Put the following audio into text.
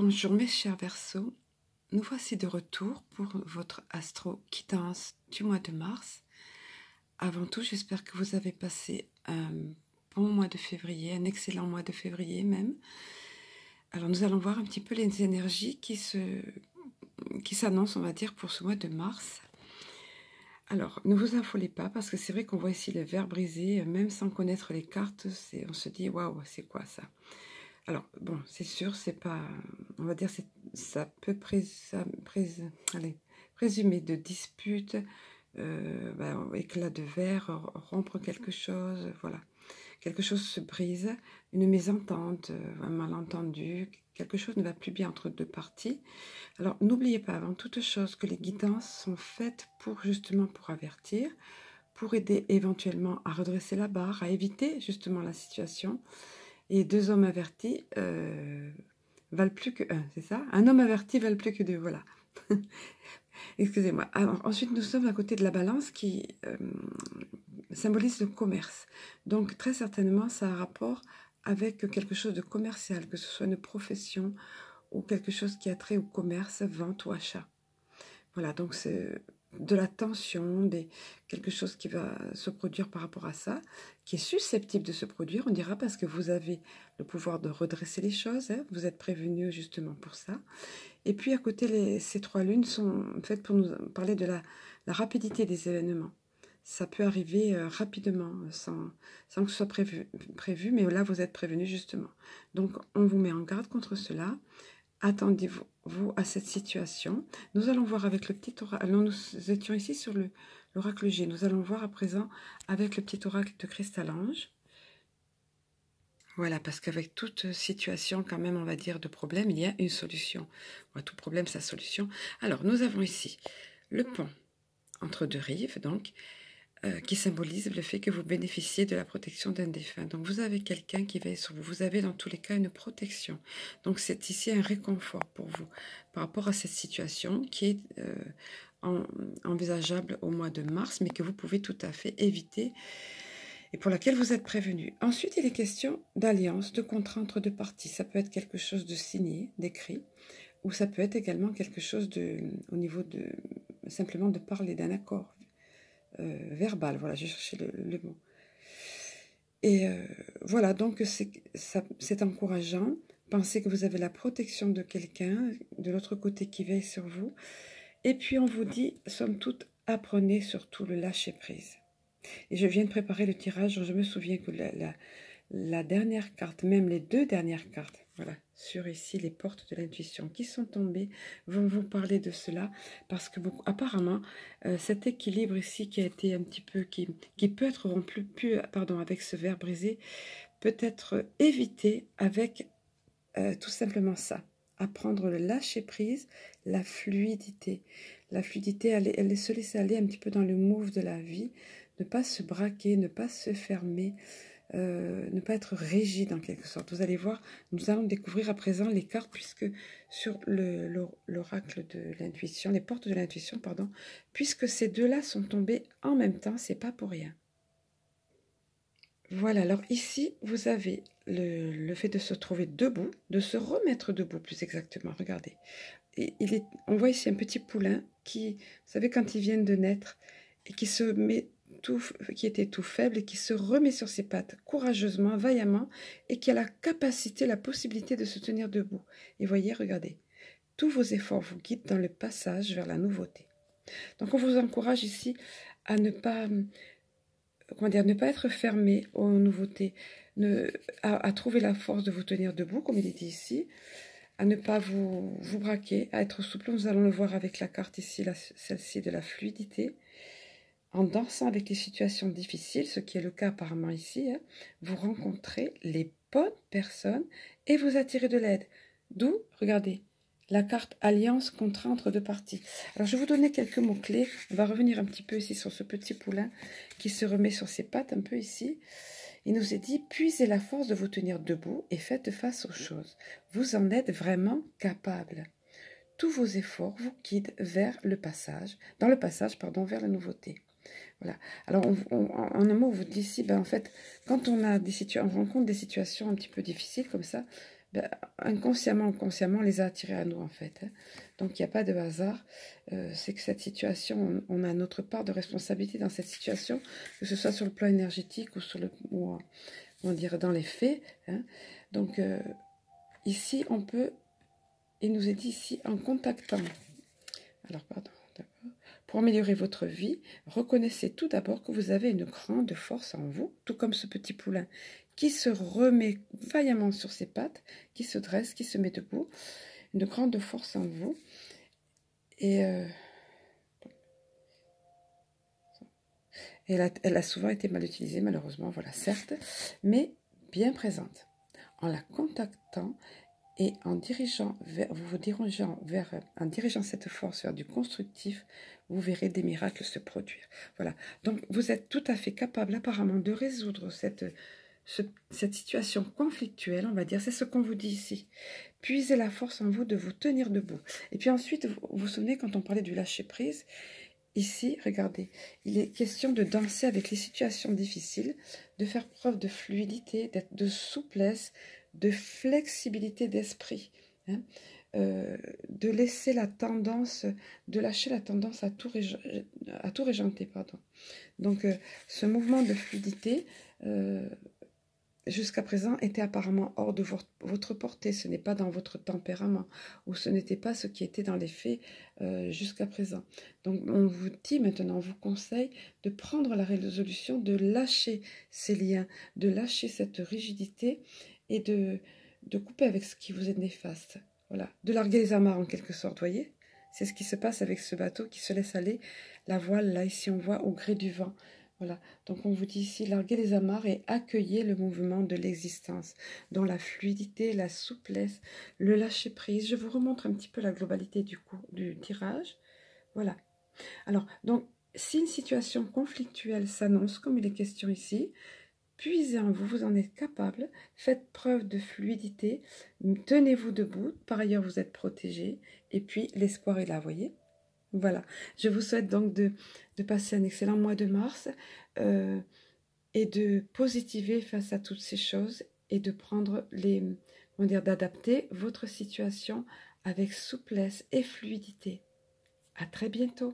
Bonjour mes chers Verseaux, nous voici de retour pour votre astro-quittance du mois de mars. Avant tout, j'espère que vous avez passé un bon mois de février, un excellent mois de février même. Alors nous allons voir un petit peu les énergies qui s'annoncent, on va dire, pour ce mois de mars. Alors, ne vous affolez pas, parce que c'est vrai qu'on voit ici le verre brisé, même sans connaître les cartes, on se dit, waouh, c'est quoi ça? Alors, bon, c'est sûr, c'est pas, on va dire, ça peut présumer de disputes, éclat de verre, rompre quelque chose, voilà. Quelque chose se brise, une mésentente, un malentendu, quelque chose ne va plus bien entre deux parties. Alors, n'oubliez pas, avant toute chose, que les guidances sont faites justement pour avertir, pour aider éventuellement à redresser la barre, à éviter justement la situation. Et deux hommes avertis valent plus que un, c'est ça? Un homme averti valent plus que deux, voilà. Excusez-moi. Alors, ensuite, nous sommes à côté de la balance qui symbolise le commerce. Donc, très certainement, ça a un rapport avec quelque chose de commercial, que ce soit une profession ou quelque chose qui a trait au commerce, vente ou achat. Voilà, donc c'est de la tension, quelque chose qui va se produire par rapport à ça, qui est susceptible de se produire, on dira, parce que vous avez le pouvoir de redresser les choses, hein, vous êtes prévenu justement pour ça. Et puis à côté, ces trois lunes sont faites pour nous parler de la rapidité des événements. Ça peut arriver rapidement, sans que ce soit prévu, mais là vous êtes prévenu justement. Donc on vous met en garde contre cela. Attendez-vous à cette situation. Nous allons voir avec le petit oracle. Alors, nous étions ici sur l'oracle G. Nous allons voir à présent avec le petit oracle de Cristal-Ange. Voilà, parce qu'avec toute situation, quand même, on va dire, de problème, il y a une solution. Ouais, tout problème, sa solution. Alors, nous avons ici le pont entre deux rives, donc, qui symbolise le fait que vous bénéficiez de la protection d'un défunt. Donc vous avez quelqu'un qui veille sur vous. Vous avez dans tous les cas une protection. Donc c'est ici un réconfort pour vous par rapport à cette situation qui est envisageable au mois de mars, mais que vous pouvez tout à fait éviter et pour laquelle vous êtes prévenu. Ensuite, il est question d'alliance, de contrat entre deux parties. Ça peut être quelque chose de signé, d'écrit, ou ça peut être également quelque chose au niveau de simplement de parler d'un accord. Verbal, voilà, j'ai cherché le mot. Et voilà, donc c'est encourageant. Pensez que vous avez la protection de quelqu'un de l'autre côté qui veille sur vous. Et puis on vous dit, somme toute, apprenez surtout le lâcher-prise. Et je viens de préparer le tirage, je me souviens que la dernière carte, même les deux dernières cartes, voilà, sur ici les portes de l'intuition qui sont tombées, vont vous parler de cela, parce que apparemment, cet équilibre ici qui a été un petit peu, qui peut être rompu, avec ce verre brisé, peut être évité avec tout simplement ça, apprendre le lâcher-prise, la fluidité. La fluidité, elle est se laisser aller un petit peu dans le move de la vie, ne pas se braquer, ne pas se fermer, ne pas être rigide en quelque sorte. Vous allez voir, nous allons découvrir à présent les cartes, puisque sur l'oracle de l'intuition, les portes de l'intuition, pardon, puisque ces deux-là sont tombés en même temps, c'est pas pour rien. Voilà, alors ici, vous avez le fait de se trouver debout, de se remettre debout plus exactement, regardez. Et on voit ici un petit poulain qui, vous savez, quand ils viennent de naître, et qui était tout faible et qui se remet sur ses pattes courageusement, vaillamment, et qui a la capacité, la possibilité de se tenir debout. Et voyez, regardez, tous vos efforts vous guident dans le passage vers la nouveauté. Donc on vous encourage ici à ne pas, ne pas être fermé aux nouveautés, à trouver la force de vous tenir debout, comme il est dit ici, à ne pas vous braquer, à être souple. Nous allons le voir avec la carte ici, celle-ci de la fluidité. En dansant avec les situations difficiles, ce qui est le cas apparemment ici, hein, vous rencontrez les bonnes personnes et vous attirez de l'aide. D'où, regardez, la carte alliance, contrat entre deux parties. Alors je vais vous donner quelques mots-clés. On va revenir un petit peu ici sur ce petit poulain qui se remet sur ses pattes un peu ici. Il nous est dit, puisez la force de vous tenir debout et faites face aux choses. Vous en êtes vraiment capable. Tous vos efforts vous guident vers le passage, vers la nouveauté. Voilà. Alors, en un mot, on vous dit ici, en fait, quand on rencontre des situations un petit peu difficiles comme ça, ben, inconsciemment ou consciemment, on les a attirés à nous, en fait. Hein. Donc, il n'y a pas de hasard. C'est que cette situation, on a notre part de responsabilité dans cette situation, que ce soit sur le plan énergétique ou, on dirait dans les faits. Hein. Donc, ici, on peut, il nous est dit ici, en contactant. Alors, pardon. Pour améliorer votre vie, reconnaissez tout d'abord que vous avez une grande force en vous, tout comme ce petit poulain qui se remet vaillamment sur ses pattes, qui se dresse, qui se met debout, une grande force en vous. Et elle a souvent été mal utilisée, malheureusement, voilà, certes, mais bien présente. En la contactant et en dirigeant en dirigeant cette force vers du constructif, vous verrez des miracles se produire. Voilà. Donc, vous êtes tout à fait capable, apparemment, de résoudre cette situation conflictuelle, on va dire. C'est ce qu'on vous dit ici. Puisez la force en vous de vous tenir debout. Et puis ensuite, vous vous souvenez, quand on parlait du lâcher-prise, ici, regardez, il est question de danser avec les situations difficiles, de faire preuve de fluidité, de souplesse, de flexibilité d'esprit, hein, de laisser la tendance, de lâcher la tendance à tout régenter, pardon. Donc, ce mouvement de fluidité, jusqu'à présent, était apparemment hors de votre portée. Ce n'est pas dans votre tempérament, ou ce n'était pas ce qui était dans les faits jusqu'à présent. Donc, on vous dit maintenant, on vous conseille de prendre la résolution de lâcher ces liens, de lâcher cette rigidité et de couper avec ce qui vous est néfaste. Voilà, de larguer les amarres en quelque sorte, voyez. C'est ce qui se passe avec ce bateau qui se laisse aller. La voile, là, ici, on voit au gré du vent. Voilà, donc on vous dit ici, larguez les amarres et accueillez le mouvement de l'existence, dont la fluidité, la souplesse, le lâcher-prise. Je vous remontre un petit peu la globalité du tirage. Voilà. Alors, donc, si une situation conflictuelle s'annonce, comme il est question ici, puisez en vous, vous en êtes capable, faites preuve de fluidité, tenez-vous debout, par ailleurs vous êtes protégé, et puis l'espoir est là, voyez. Voilà, je vous souhaite donc de passer un excellent mois de mars et de positiver face à toutes ces choses et de prendre d'adapter votre situation avec souplesse et fluidité. À très bientôt.